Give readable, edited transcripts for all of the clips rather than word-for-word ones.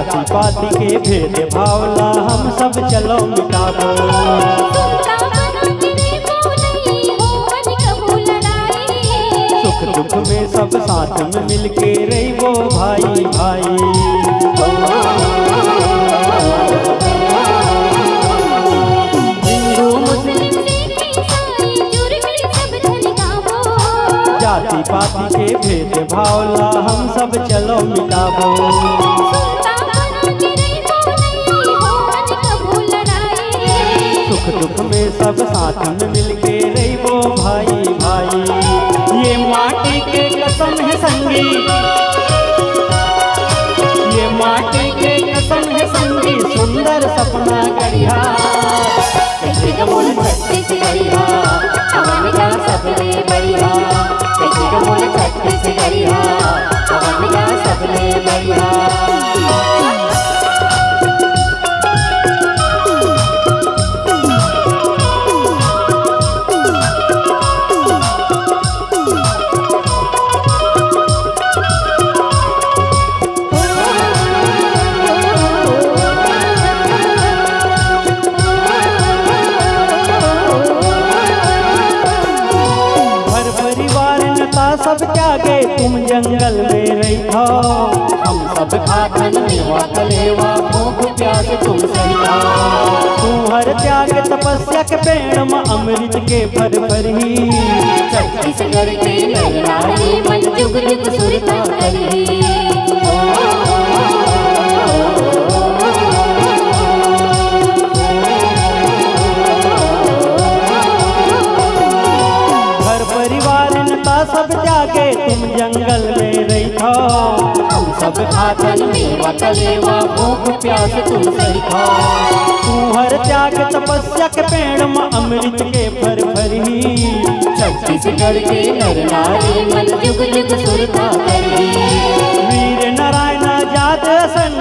जाति पाति के भेद भावला हम सब चलो मिटाबो। सुख दुख में सब साथ में मिलके रहिबो भाई भाई। हिंदू मुस्लिम सिख ईसाई जुड़ के सब धन गावो। जाति पाति के भेद भावला हम सब चलो मिटाबो। सुख दुख में सब साथ में मिलके रहिबो भाई भाई। ये माटी के कसम है संगी, ये माटी के कसम है संगी, सुंदर सपना गढ़िया। कैसे कमोल छत्तीसगढ़िया हवन का सबले बढ़िया। कैसे कमोल छत्तीसगढ़िया हवन का सबले बढ़िया। सब त्यागे तुम जंगल में रही हो, हम सब खातन मेवा कलेवा भूख प्यास तुम सहिता। तू हर त्याग तपस्या के पेड़ में अमृत के फर फरही। छत्तीसगढ़ के नर नारी मन जुग जुग सुरता करही। सब त्यागे तुम जंगल में रही हो, हम सब खातन मेवा कलेवा भूख प्यास तुम सहिता। तू हर त्याग तपस्या के पेड़ में अमृत के फर फरही। छत्तीसगढ़ के नर नारी मन जुग जुग सुरता करही। वीर नारायण आजाद सन,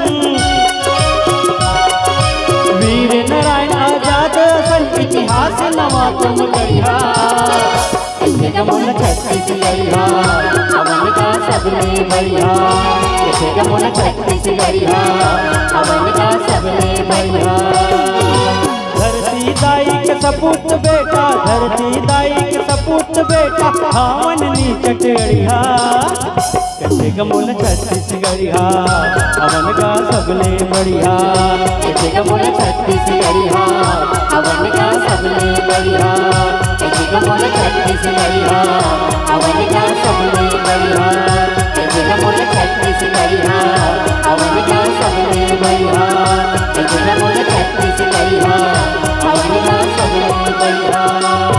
वीर नारायण आजाद सन इतिहास नवा तुम गढ़िया। कैसे कमोल छत्तीसगढ़िया हवन का सबले बढ़िया। कैसे कमोल छत्तीसगढ़िया हवन का सबले बढ़िया। धरती दाई के सपूत बेटा, धरती दाई के सपूत बेटा, हावन नी चटड़िया। कैसे कमोल छत्तीसगढ़िया हवन का सबले बढ़िया। कैसे कमोल छत्तीसगढ़िया हवन का सबले बढ़िया। कैसे कमोल छत्तीसगढ़िया हवन का सबले बढ़िया। कैसे कमोल छत्तीसगढ़िया हवन का सबले बढ़िया। कैसे कमोल छत्तीसगढ़िया हवन का सबले बढ़िया।